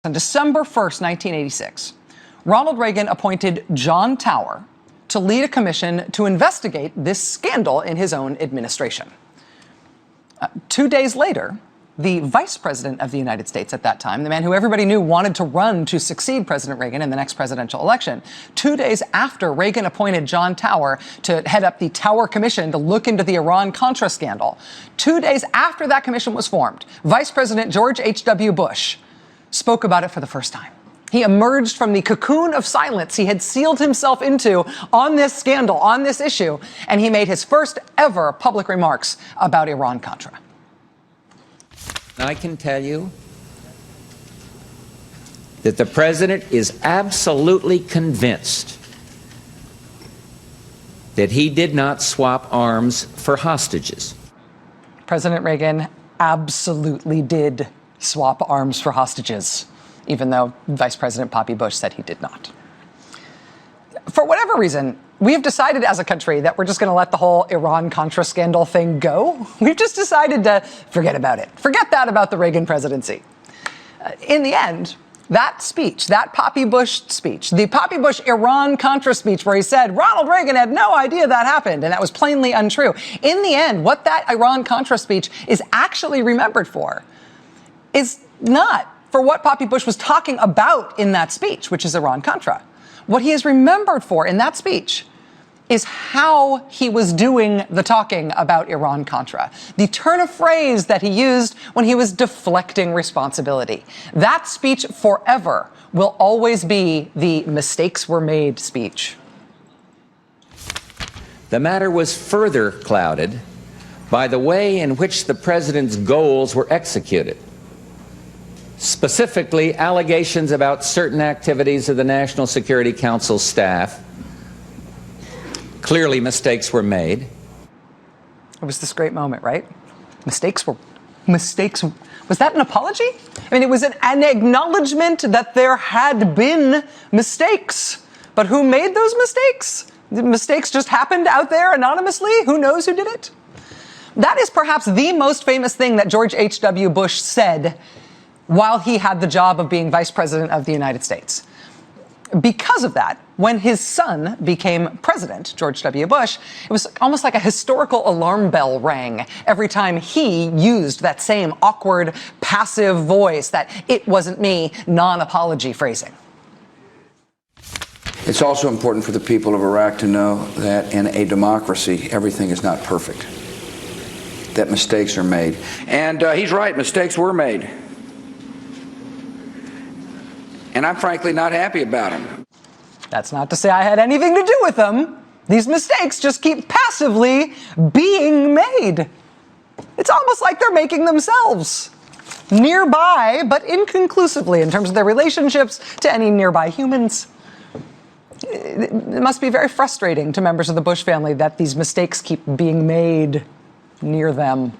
On December 1st, 1986, Ronald Reagan appointed John Tower to lead a commission to investigate this scandal in his own administration. 2 days later, the vice president of the United States at that time, the man who everybody knew wanted to run to succeed President Reagan in the next presidential election, 2 days after Reagan appointed John Tower to head up the Tower Commission to look into the Iran-Contra scandal, 2 days after that commission was formed, Vice President George H.W. Bush spoke about it for the first time. He emerged from the cocoon of silence he had sealed himself into on this scandal, on this issue, and he made his first ever public remarks about Iran-Contra. I can tell you that the president is absolutely convinced that he did not swap arms for hostages. President Reagan absolutely did swap arms for hostages, even though Vice President Poppy Bush said he did not. For whatever reason, we have decided as a country that we're just going to let the whole Iran-Contra scandal thing go. We've just decided to forget about it. Forget that about the Reagan presidency. In the end, that speech, that Poppy Bush speech, the Poppy Bush Iran-Contra speech where he said Ronald Reagan had no idea that happened and that was plainly untrue. In the end, what that Iran-Contra speech is actually remembered for is not for what Poppy Bush was talking about in that speech, which is Iran-Contra. What he is remembered for in that speech is how he was doing the talking about Iran-Contra, the turn of phrase that he used when he was deflecting responsibility. That speech forever will always be the mistakes were made speech. The matter was further clouded by the way in which the president's goals were executed. Specifically, allegations about certain activities of the National Security Council staff. Clearly, mistakes were made. It was this great moment, right? Mistakes. Was that an apology? I mean, it was an acknowledgement that there had been mistakes. But who made those mistakes? The mistakes just happened out there anonymously? Who knows who did it? That is perhaps the most famous thing that George H.W. Bush said while he had the job of being vice president of the United States. Because of that, when his son became president, George W. Bush, it was almost like a historical alarm bell rang every time he used that same awkward, passive voice, that "it wasn't me" non-apology phrasing. It's also important for the people of Iraq to know that in a democracy, everything is not perfect, that mistakes are made. And he's right, mistakes were made. And I'm frankly not happy about them. That's not to say I had anything to do with them. These mistakes just keep passively being made. It's almost like they're making themselves nearby, but inconclusively in terms of their relationships to any nearby humans. It must be very frustrating to members of the Bush family that these mistakes keep being made near them.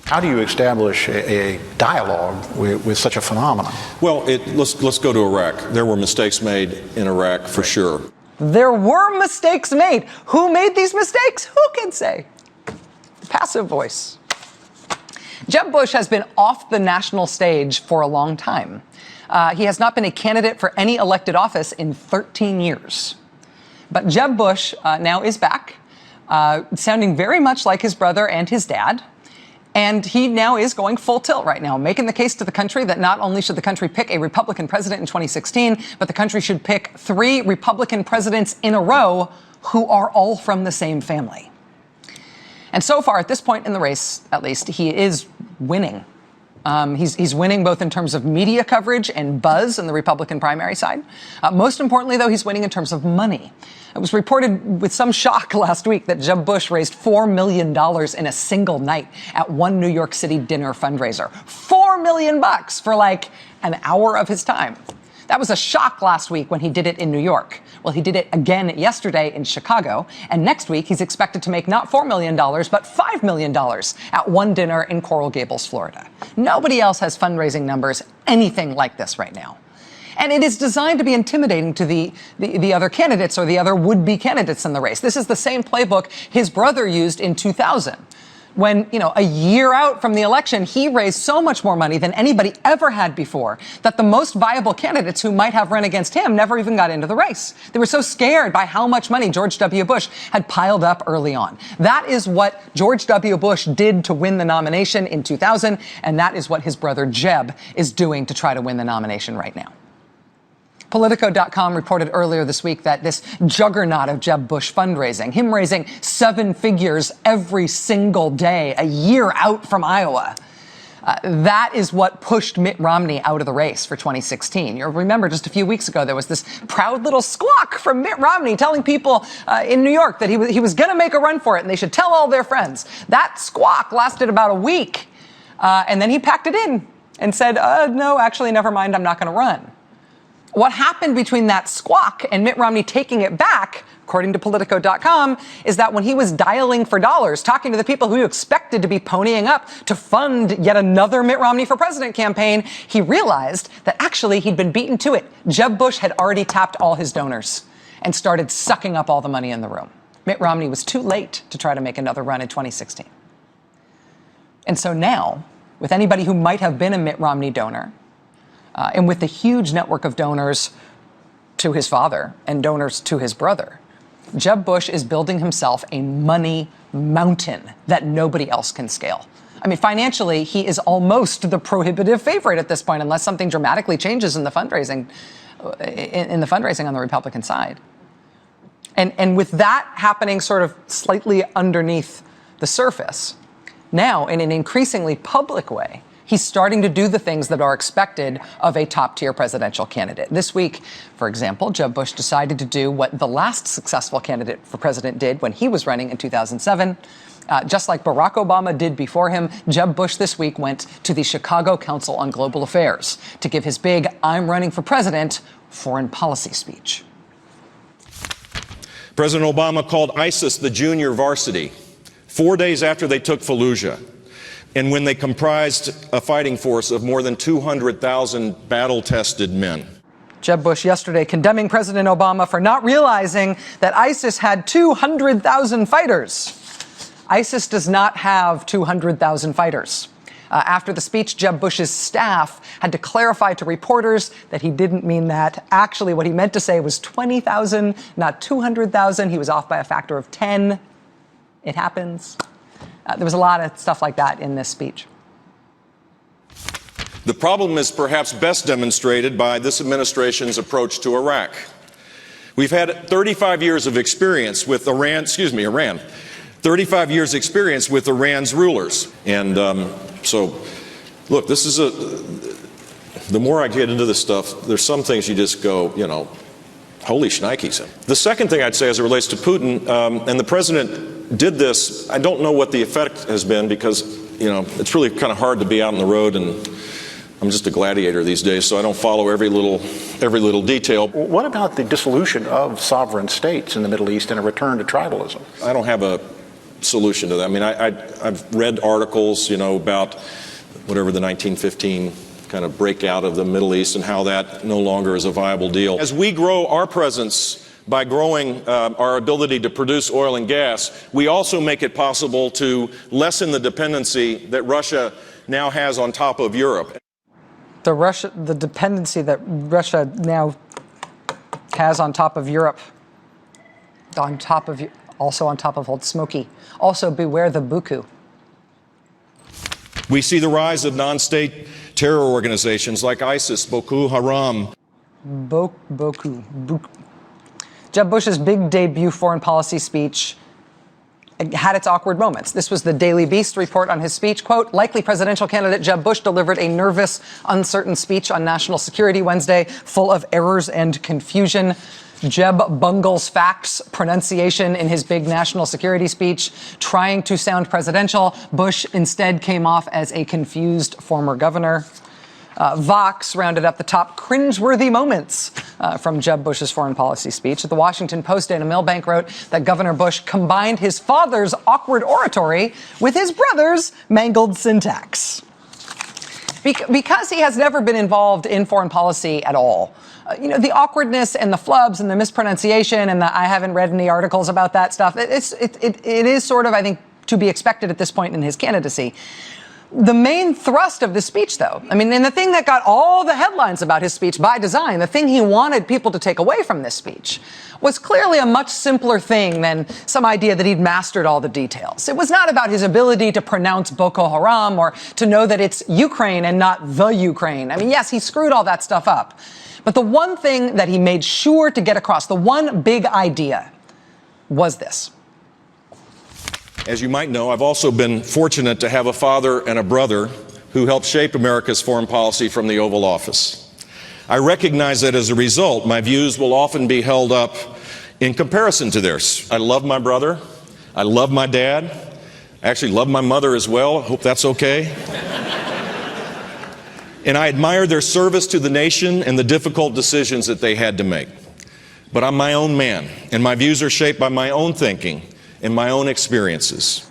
How do you establish a dialogue with such a phenomenon? Well, let's go to Iraq. There were mistakes made in Iraq for sure. There were mistakes made. Who made these mistakes? Who can say? Passive voice. Jeb Bush has been off the national stage for a long time. He has not been a candidate for any elected office in 13 years. But Jeb Bush now is back, sounding very much like his brother and his dad. And he now is going full tilt right now, making the case to the country that not only should the country pick a Republican president in 2016, but the country should pick 3 Republican presidents in a row who are all from the same family. And so far, at this point in the race, at least, he is winning. He's winning both in terms of media coverage and buzz in the Republican primary side. Most importantly, though, he's winning in terms of money. It was reported with some shock last week that Jeb Bush raised $4 million in a single night at one New York City dinner fundraiser. $4 million for like an hour of his time. That was a shock last week when he did it in New York. Well, he did it again yesterday in Chicago. And next week, he's expected to make not $4 million, but $5 million at one dinner in Coral Gables, Florida. Nobody else has fundraising numbers anything like this right now. And it is designed to be intimidating to the other candidates or the other would-be candidates in the race. This is the same playbook his brother used in 2000 when, a year out from the election, he raised so much more money than anybody ever had before that the most viable candidates who might have run against him never even got into the race. They were so scared by how much money George W. Bush had piled up early on. That is what George W. Bush did to win the nomination in 2000, and that is what his brother Jeb is doing to try to win the nomination right now. Politico.com reported earlier this week that this juggernaut of Jeb Bush fundraising, him raising 7 figures every single day, a year out from Iowa, that is what pushed Mitt Romney out of the race for 2016. You'll remember just a few weeks ago, there was this proud little squawk from Mitt Romney telling people in New York that he was going to make a run for it and they should tell all their friends. That squawk lasted about a week, and then he packed it in and said, no, actually, never mind, I'm not going to run. What happened between that squawk and Mitt Romney taking it back, according to Politico.com, is that when he was dialing for dollars, talking to the people who he expected to be ponying up to fund yet another Mitt Romney for president campaign, he realized that actually he'd been beaten to it. Jeb Bush had already tapped all his donors and started sucking up all the money in the room. Mitt Romney was too late to try to make another run in 2016. And so now, with anybody who might have been a Mitt Romney donor, and with the huge network of donors to his father and donors to his brother, Jeb Bush is building himself a money mountain that nobody else can scale. I mean, financially, he is almost the prohibitive favorite at this point, unless something dramatically changes in the fundraising, on the Republican side. And with that happening sort of slightly underneath the surface, now in an increasingly public way, he's starting to do the things that are expected of a top-tier presidential candidate. This week, for example, Jeb Bush decided to do what the last successful candidate for president did when he was running in 2007. Just like Barack Obama did before him, Jeb Bush this week went to the Chicago Council on Global Affairs to give his big "I'm running for president" foreign policy speech. President Obama called ISIS the junior varsity 4 days after they took Fallujah, and when they comprised a fighting force of more than 200,000 battle-tested men. Jeb Bush yesterday condemning President Obama for not realizing that ISIS had 200,000 fighters. ISIS does not have 200,000 fighters. After the speech, Jeb Bush's staff had to clarify to reporters that he didn't mean that. Actually, what he meant to say was 20,000, not 200,000. He was off by a factor of 10. It happens. There was a lot of stuff like that in this speech. The problem is perhaps best demonstrated by this administration's approach to Iraq. We've had 35 years of experience with Iran. 35 years experience with Iran's rulers. And so, look, this is the more I get into this stuff, there's some things you just go, holy shnikes. The second thing I'd say as it relates to Putin, and the president did this, I don't know what the effect has been because, it's really kind of hard to be out on the road, and I'm just a gladiator these days, so I don't follow every little detail. What about the dissolution of sovereign states in the Middle East and a return to tribalism? I don't have a solution to that. I mean, I've read articles, about whatever the 1915 kind of breakout of the Middle East and how that no longer is a viable deal. As we grow our presence by growing our ability to produce oil and gas, we also make it possible to lessen the dependency that Russia now has on top of Europe. The dependency that Russia now has on top of Europe, also on top of Old Smoky. Also, beware the Buku. We see the rise of non-state terror organizations like ISIS, Boko Haram. Jeb Bush's big debut foreign policy speech had its awkward moments. This was the Daily Beast report on his speech. Quote, likely presidential candidate Jeb Bush delivered a nervous, uncertain speech on national security Wednesday, full of errors and confusion. Jeb bungles facts, pronunciation in his big national security speech, trying to sound presidential. Bush instead came off as a confused former governor. Vox rounded up the top cringeworthy moments from Jeb Bush's foreign policy speech. The Washington Post, Dana Milbank wrote that Governor Bush combined his father's awkward oratory with his brother's mangled syntax. Because he has never been involved in foreign policy at all. The awkwardness and the flubs and the mispronunciation and the I haven't read any articles about that stuff, it is sort of, I think, to be expected at this point in his candidacy. The main thrust of the speech, though, I mean, and the thing that got all the headlines about his speech by design, the thing he wanted people to take away from this speech, was clearly a much simpler thing than some idea that he'd mastered all the details. It was not about his ability to pronounce Boko Haram or to know that it's Ukraine and not the Ukraine. I mean, yes, he screwed all that stuff up. But the one thing that he made sure to get across, the one big idea, was this. As you might know, I've also been fortunate to have a father and a brother who helped shape America's foreign policy from the Oval Office. I recognize that as a result, my views will often be held up in comparison to theirs. I love my brother. I love my dad. I actually love my mother as well. I hope that's okay. And I admire their service to the nation and the difficult decisions that they had to make. But I'm my own man, and my views are shaped by my own thinking and my own experiences.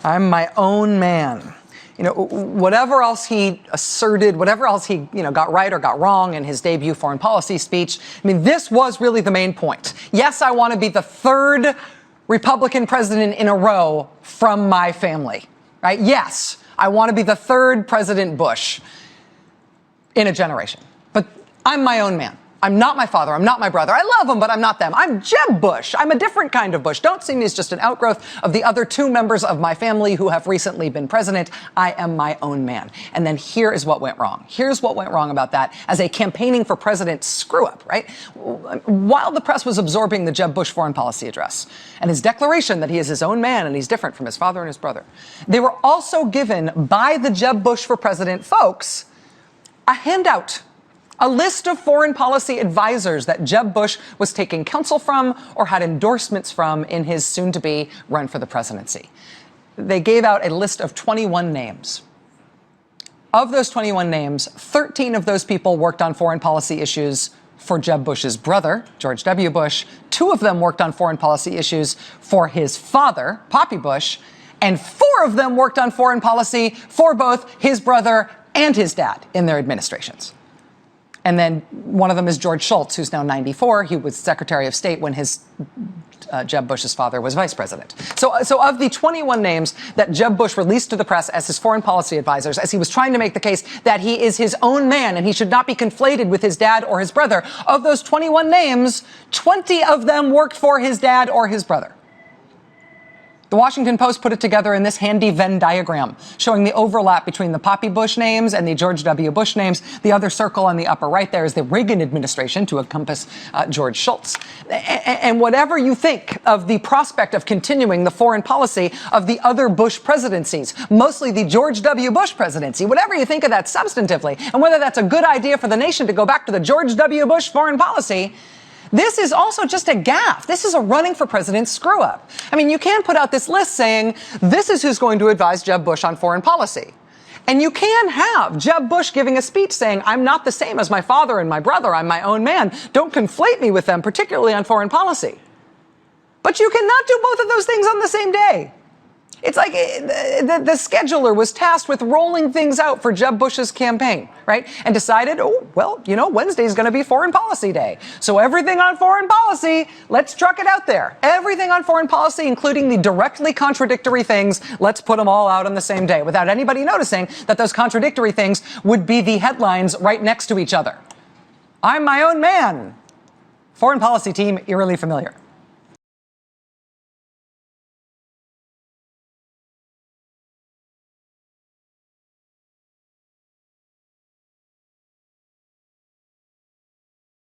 I'm my own man. You know, whatever else he asserted, whatever else he, got right or got wrong in his debut foreign policy speech, I mean, this was really the main point. Yes, I want to be the third Republican president in a row from my family, right? Yes, I want to be the third President Bush in a generation. But I'm my own man. I'm not my father. I'm not my brother. I love them, but I'm not them. I'm Jeb Bush. I'm a different kind of Bush. Don't see me as just an outgrowth of the other two members of my family who have recently been president. I am my own man. And then here is what went wrong. Here's what went wrong about that as a campaigning for president screw up, right? While the press was absorbing the Jeb Bush foreign policy address and his declaration that he is his own man and he's different from his father and his brother, they were also given by the Jeb Bush for president folks a handout. A list of foreign policy advisors that Jeb Bush was taking counsel from or had endorsements from in his soon-to-be run for the presidency. They gave out a list of 21 names. Of those 21 names, 13 of those people worked on foreign policy issues for Jeb Bush's brother, George W. Bush. 2 of them worked on foreign policy issues for his father, Poppy Bush. And 4 of them worked on foreign policy for both his brother and his dad in their administrations. And then one of them is George Shultz, who's now 94. He was Secretary of State when Jeb Bush's father was vice president. So of the 21 names that Jeb Bush released to the press as his foreign policy advisors, as he was trying to make the case that he is his own man and he should not be conflated with his dad or his brother, of those 21 names, 20 of them worked for his dad or his brother. The Washington Post put it together in this handy Venn diagram showing the overlap between the Poppy Bush names and the George W. Bush names. The other circle on the upper right there is the Reagan administration to encompass George Shultz. And whatever you think of the prospect of continuing the foreign policy of the other Bush presidencies, mostly the George W. Bush presidency, whatever you think of that substantively, and whether that's a good idea for the nation to go back to the George W. Bush foreign policy, this is also just a gaffe. This is a running for president screw up. I mean, you can put out this list saying, this is who's going to advise Jeb Bush on foreign policy. And you can have Jeb Bush giving a speech saying, I'm not the same as my father and my brother. I'm my own man. Don't conflate me with them, particularly on foreign policy. But you cannot do both of those things on the same day. It's like the scheduler was tasked with rolling things out for Jeb Bush's campaign, right? And decided, Wednesday's going to be foreign policy day. So everything on foreign policy, let's truck it out there. Everything on foreign policy, including the directly contradictory things, let's put them all out on the same day without anybody noticing that those contradictory things would be the headlines right next to each other. I'm my own man. Foreign policy team, eerily familiar.